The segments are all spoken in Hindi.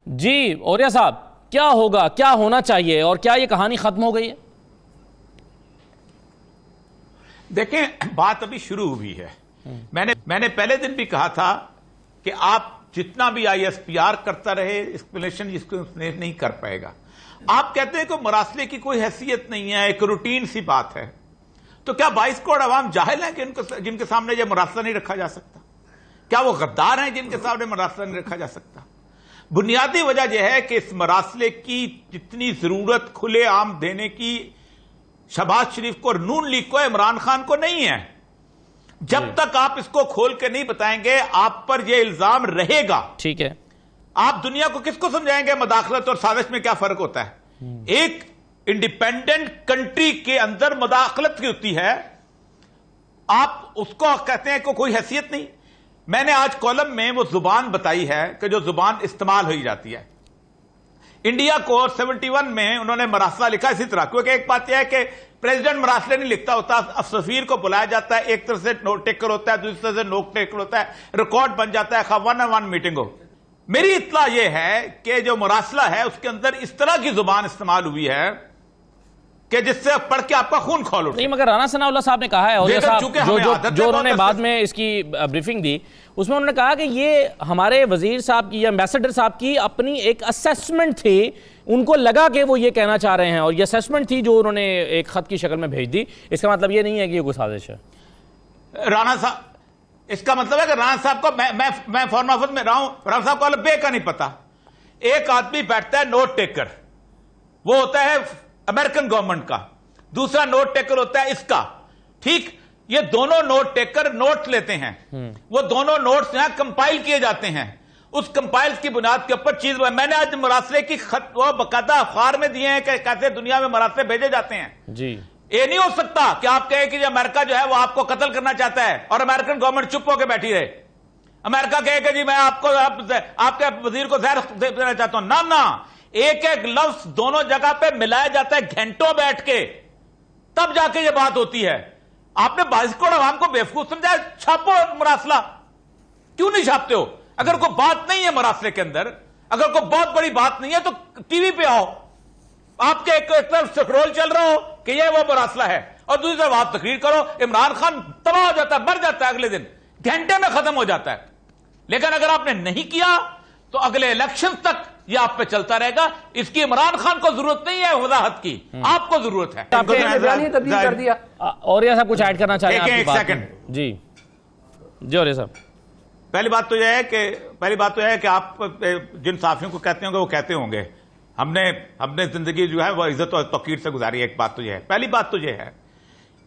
जी औरिया साहब, क्या होगा, क्या होना चाहिए, और क्या ये कहानी खत्म हो गई है? देखें, बात अभी शुरू हुई है। मैंने पहले दिन भी कहा था कि आप जितना भी आईएसपीआर करता रहे, एक्सप्लेनेशन इसको नहीं कर पाएगा। आप कहते हैं कि मरासले की कोई हैसियत नहीं है, एक रूटीन सी बात है। तो क्या 22 करोड़ अवाम जाहिल है कि जिनके सामने यह मरासला नहीं रखा जा सकता? क्या वो गद्दार हैं जिनके सामने मरासला नहीं रखा जा सकता? बुनियादी वजह यह है कि इस मरासले की जितनी जरूरत खुलेआम देने की शहबाज शरीफ को और नून लीग को, इमरान खान को नहीं है। जब तक आप इसको खोल के नहीं बताएंगे, आप पर यह इल्जाम रहेगा। ठीक है, आप दुनिया को किसको समझाएंगे मदाखलत और साजिश में क्या फर्क होता है? एक इंडिपेंडेंट कंट्री के अंदर मदाखलत की होती है, आप उसको कहते हैं कि कोई हैसियत नहीं। मैंने आज कॉलम में वो जुबान बताई है कि जो जुबान इस्तेमाल हो जाती है। इंडिया को 71 में उन्होंने मरासला लिखा इसी तरह, क्योंकि एक बात यह है कि प्रेसिडेंट मरासले नहीं लिखता होता, सफीर को बुलाया जाता है, एक तरफ से नोट टेकर होता है, दूसरी तरफ से नोट टेकर होता है, रिकॉर्ड बन जाता है, 1-on-1 मीटिंग हो। मेरी इत्तला यह है कि जो मरासला है उसके अंदर इस तरह की जुबान इस्तेमाल हुई है कि जिससे पढ़ के आपका खून खोल उठे। नहीं, मगर राना सनाउल्लाह साहब ने कहा है, और जो उन्होंने बाद में इसकी ब्रीफिंग दी, उसमें उन्होंने कहा कि ये हमारे वजीर साहब की या एम्बेसडर साहब की अपनी एक असेसमेंट थी, उनको लगा कि वो ये कहना चाह रहे हैं, और ये असेसमेंट थी जो उन्होंने एक खत की शक्ल में भेज दी। इसका मतलब ये नहीं है कि ये कोई साजिश है। राना साहब, इसका मतलब है कि राना साहब को मैं फॉरेन ऑफिस में रहा हूं, राना साहब को बे का नहीं पता। एक आदमी बैठता है नोट टेकर, वो होता है अमेरिकन गवर्नमेंट का, दूसरा नोट टेकर होता है इसका। ठीक, ये दोनों नोट टेकर नोट लेते हैं, वो दोनों नोट्स यहां कंपाइल किए जाते हैं। उस कंपाइल की बुनियाद के ऊपर चीज, मैंने आज मरासले की खत वो बकायदा अखबार में दिए हैं कि कैसे दुनिया में मरासले भेजे जाते हैं जी। ये नहीं हो सकता कि आप कहें कि अमेरिका जो है वो आपको कत्ल करना चाहता है और अमेरिकन गवर्नमेंट चुप होकर बैठी रहे। अमेरिका कहे कि जी मैं आपके वजीर को जहर देना चाहता हूं। ना, एक एक लफ्ज दोनों जगह पे मिलाया जाता है घंटों बैठ के, तब जाके ये बात होती है। आपने 22 करोड़ आवाम को बेवकूफ समझा, छापो मरासला। क्यों नहीं छापते हो? अगर कोई बात नहीं है मरासले के अंदर, अगर कोई बहुत बड़ी बात नहीं है तो टीवी पे आओ, आपके एक तरफ स्क्रोल चल रहा हो कि ये वो मरासला है, और दूसरी तरफ आप तकरीर करो। इमरान खान तबाह हो जाता है, मर जाता है, अगले दिन घंटे में खत्म हो जाता है। लेकिन अगर आपने नहीं किया तो अगले इलेक्शन तक ये आप पे चलता रहेगा। इसकी इमरान खान को जरूरत नहीं है वजाहत की, आपको जरूरत है। तब्दील कर दिया। और यह सब कुछ ऐड करना चाहिए? एक सेकंड जी और साहब, पहली बात तो यह है कि आप जिन साफियों को कहते होंगे वो कहते होंगे हमने जिंदगी जो है वो इज्जत और तौकीर से गुजारी है। एक बात तो यह है, पहली बात तो यह है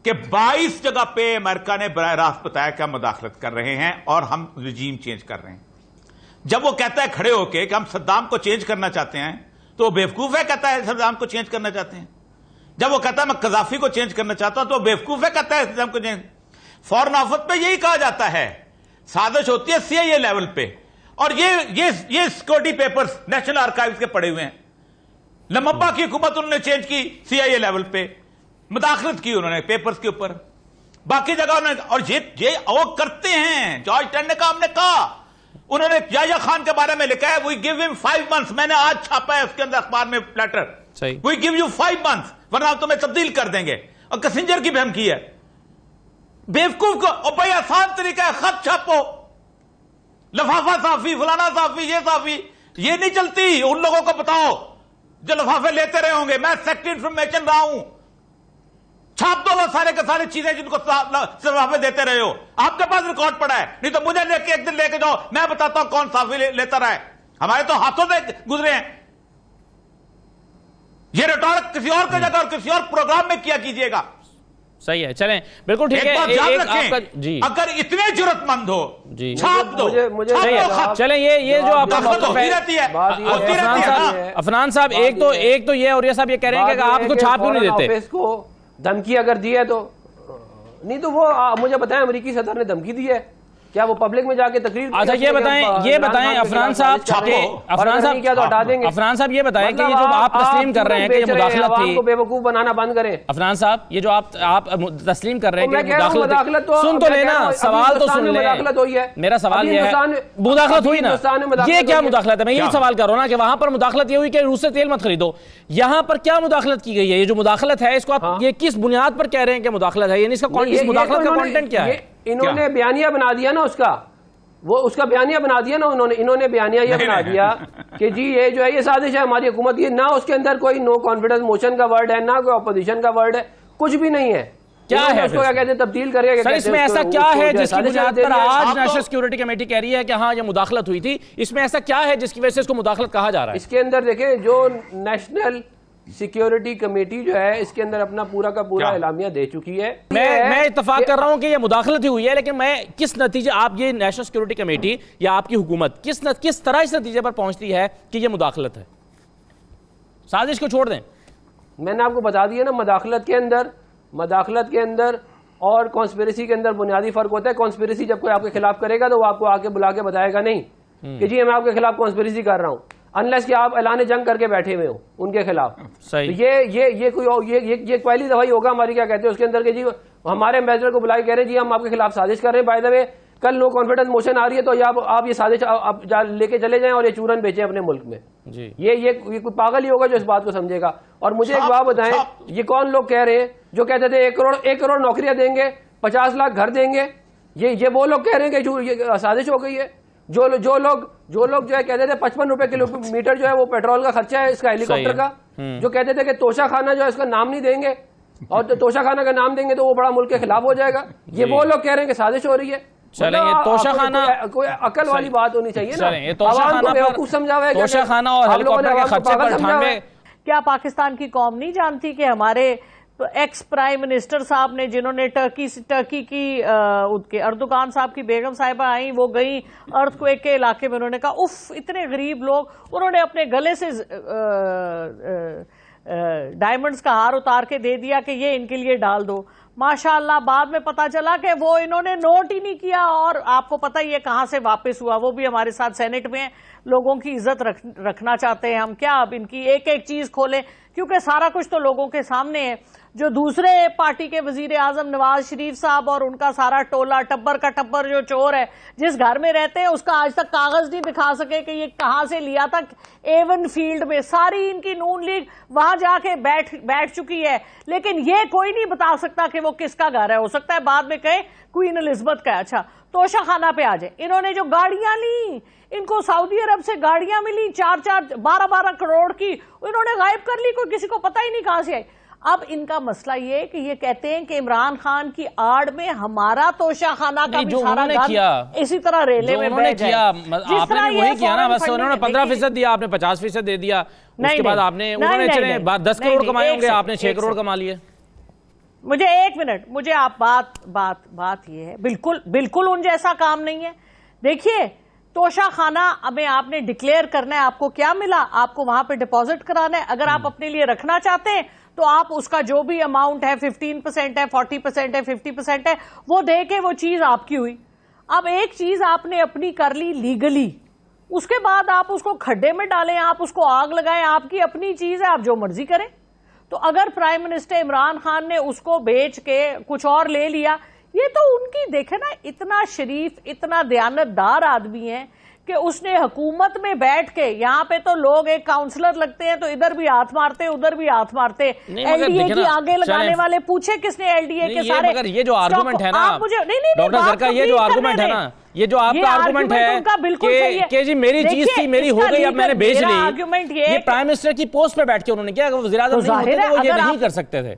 कि 22 जगह पे अमेरिका ने बराह रास्त बताया कि हम मदाखलत कर रहे हैं और हम रिजीम चेंज कर रहे हैं। जब वो कहता है खड़े होके कि हम सद्दाम को चेंज करना चाहते हैं, तो वो बेवकूफ है, कहता है सद्दाम को चेंज करना चाहते हैं। जब वो कहता है मैं कजाफी को चेंज करना चाहता हूं, तो वो बेवकूफ है, कहता है सद्दाम को चेंज। फॉरेन ऑफिस पे यही कहा जाता है, साजिश होती है सीआईए लेवल पे। और ये सिक्योरिटी पेपर्स नेशनल आर्काइव्स के पड़े हुए हैं। लमब्बा की हुकूमत उन्होंने चेंज की सीआईए लेवल पे, मुदाखलत की उन्होंने पेपर्स के ऊपर, बाकी जगह उन्होंने। और ये वो करते हैं। जॉर्ज टन ने कहा, हमने कहा, उन्होंने याह्या खान के बारे में लिखा है, वी गिव हिम 5 months। मैंने आज छापा है उसके अंदर अखबार में letter, we give you 5 months, वरना तुम्हें तब्दील कर देंगे। और कसिंजर की भी धमकी है। बेवकूफ को, और भाई आसान तरीका है, खत छापो, लफाफा साफी, फलाना साफी, ये साफी, ये नहीं चलती। उन लोगों को बताओ जो लफाफे लेते रहे होंगे, मैं सेक्रेटरी इंफॉर्मेशन रहा हूं, छाप दो वो सारे के सारे चीजें जिनको लफाफे देते रहे हो। आपके पास रिकॉर्ड पड़ा है, नहीं तो मुझे लेके एक दिन लेके जाओ, मैं बताता हूं कौन साफी लेता रहा है। हमारे तो हाथों से गुजरे हैं। ये रिटॉर्क किसी और की जगह और किसी और प्रोग्राम में किया कीजिएगा। सही है, चलें, बिल्कुल ठीक है। आपका जी, अगर इतने जरूरतमंद हो जी, छाप दो। चलें, ये जो आपका मौक़िफ़ है अफनान साहब, एक तो ये, और ये साहब ये कह रहे हैं कि आप उसको छाप क्यों नहीं देते? धमकी अगर दी है तो नहीं, तो वो मुझे बताएं अमेरिकी सदर ने धमकी दी है क्या वो पब्लिक में जाके तकरीर? अच्छा ये बताएं अफरान साहब, क्या तो हटा देंगे? अफरान साहब ये बताएं कि ये जो आप तस्लीम कर रहे हैं कि ये मुदाखलत थी, को बेवकूफ बनाना बंद करें। अफरान साहब ये जो आप तस्लीम कर रहे हैं कि मुदाखलत, सुन तो लेना, सवाल तो सुन ले। मेरा सवाल ये है, मुदाखलत हुई ना, ये क्या मुदाखलत है? मैं यही सवाल कर रहा हूं ना कि वहां पर मुदाखलत ये हुई कि रूस से तेल मत खरीदो, यहां पर क्या मुदाखलत की गई है? ये जो मुदाखलत है इसको आप ये किस बुनियाद पर कह रहे हैं कि मुदाखलत है? यानी इसका इस मुदाखलत का कंटेंट क्या है? इन्होंने बयानिया बना दिया ना उसका बयानिया बना दिया ना इन्होंने बयानिया ये बना दिया कि जी ये जो है ये साजिश है हमारी हुकूमत की। ना उसके अंदर कोई नो कॉन्फिडेंस मोशन का वर्ड है, ना कोई अपोजिशन का वर्ड है, कुछ भी नहीं है। क्या है उसको क्या कहते हैं, तब्दील करके सर इसमें ऐसा क्या है जिसकी बुनियाद पर आज नेशनल सिक्योरिटी कमेटी कह रही है कि हाँ ये मुदाखलत हुई थी? इसमें ऐसा क्या है जिसकी वजह से इसको मुदाखलत कहा जा रहा है? इसके अंदर देखें, जो नेशनल सिक्योरिटी कमेटी जो है इसके अंदर अपना पूरा का पूरा एलामिया दे चुकी है। मैं इत्तेफाक कर रहा हूं कि ये मुदाखलत ही हुई है, लेकिन मैं किस नतीजे, आप ये नेशनल सिक्योरिटी कमेटी या आपकी हुकूमत किस तरह इस नतीजे पर पहुंचती है कि ये मुदाखलत है? साजिश को छोड़ दें, मैंने आपको बता दिया ना, मदाखलत के अंदर और कॉन्स्पिरेसी के अंदर बुनियादी फर्क होता है। कॉन्स्पिरेसी जब कोई आपके खिलाफ करेगा तो वो आपको आके बुला के बताएगा नहीं कि जी मैं आपके खिलाफ कॉन्स्पिरेसी कर रहा हूं, अनलेस कि आप ऐलान जंग करके बैठे हुए हो उनके खिलाफ। सही। तो ये पहली दफा ही होगा हमारी, क्या कहते हैं उसके अंदर के जी हमारे एम्बेसडर को बुलाए कह रहे हैं जी हम आपके खिलाफ साजिश कर रहे हैं, बाय द वे कल नो कॉन्फिडेंस मोशन आ रही है तो आप ये साजिश लेके चले जाएं और ये चूरन बेचें अपने मुल्क में जी। ये कोई पागल ही होगा जो इस बात को समझेगा। और मुझे एक बात बताएं, ये कौन लोग कह रहे हैं जो कहते थे 1 करोड़ नौकरियां देंगे, 50 लाख घर देंगे? ये वो लोग कह रहे हैं कि ये साजिश हो गई है। जो लोग जो है कहते थे 55 रुपए किलोमीटर जो है वो पेट्रोल का खर्चा है इसका, हेलीकॉप्टर का, जो कहते थे कि तोशा खाना जो है इसका नाम नहीं देंगे और तो तोशा खाना का नाम देंगे तो वो बड़ा मुल्क के खिलाफ हो जाएगा, ये वो लोग कह रहे हैं कि साजिश हो रही है। चलें, ये तोशा खाना कोई अकल वाली बात होनी चाहिए ना। ये तोशा खाना और हेलीकॉप्टर के खर्चे पर 98। क्या पाकिस्तान की कौम नहीं जानती कि हमारे एक्स प्राइम मिनिस्टर साहब ने, जिन्होंने टर्की की उसके अर्दोगान साहब की बेगम साहिबा आई, वो गई अर्थक्वेक के इलाके में, उन्होंने कहा उफ इतने गरीब लोग, उन्होंने अपने गले से डायमंड्स का हार उतार के दे दिया कि ये इनके लिए डाल दो। माशाअल्लाह बाद में पता चला कि वो इन्होंने नोट ही नहीं किया, और आपको पता ही है कहां से वापस हुआ। वो भी हमारे साथ सेनेट में लोगों की इज्जत रखना चाहते हैं हम, क्या अब इनकी एक एक चीज खोलें, क्योंकि सारा कुछ तो लोगों के सामने है। जो दूसरे पार्टी के वजीर आजम नवाज शरीफ साहब और उनका सारा टोला टब्बर का टब्बर जो चोर है, जिस घर में रहते हैं उसका आज तक कागज नहीं दिखा सके कि ये कहां से लिया था। एवन फील्ड में सारी इनकी नून लीग वहां जाके बैठ चुकी है, लेकिन ये कोई नहीं बता सकता कि वो किसका घर है। हो सकता है बाद में कहे क्वीन एलिजाबेथ का। अच्छा, तोशा खाना पे आ जाए। इन्होंने जो गाड़ियां ली, इनको सऊदी अरब से गाड़ियां मिली 12 करोड़ की, इन्होंने गायब कर ली, कोई किसी को पता ही नहीं कहां से आई। अब इनका मसला ये है कि ये कहते हैं कि इमरान खान की आड़ में हमारा तोशा खाना का भी सारा गन इसी तरह रेले में बह जाए। आपने वही किया ना, बस उन्होंने 15% दिया, आपने 50% दे दिया, उसके बाद आपने उन्होंने 10 करोड़ कमाए होंगे, आपने 6 करोड़ कमा लिए। मुझे 1 मिनट, मुझे आप बात ये है, बिल्कुल उन जैसा काम नहीं है। देखिए, तोशा खाना में आपने डिक्लेयर करना है, आपको क्या मिला, आपको वहां पे डिपॉजिट कराना है। अगर आप अपने लिए रखना चाहते हैं तो आप उसका जो भी अमाउंट है, 15% है, 40% है, 50% है, वो दे के वो चीज आपकी हुई। अब एक चीज आपने अपनी कर ली लीगली, उसके बाद आप उसको खड्डे में डालें, आप उसको आग लगाएं, आपकी अपनी चीज है, आप जो मर्जी करें। तो अगर प्राइम मिनिस्टर इमरान खान ने उसको बेच के कुछ और ले लिया, ये तो उनकी, देखे ना, इतना शरीफ, इतना दयानतदार आदमी है कि उसने हुकूमत में बैठ के, यहाँ पे तो लोग एक काउंसलर लगते हैं तो इधर भी हाथ मारते, उधर भी हाथ मारते। एलडीए की आगे लगाने वाले पूछे किसने एलडीए के सारे, मगर ये जो आर्गुमेंट है ना डॉक्टर सर का, ये जो आर्गुमेंट है ना, ये जो आपका आर्गुमेंट है कि जी मेरी चीज थी, मेरी हो गई, अब मैंने बेच ली, ये प्राइम मिनिस्टर की पोस्ट पे बैठ के उन्होंने किया। वज़ीर-ए-आज़म नहीं होते तो वो ये नहीं कर सकते थे।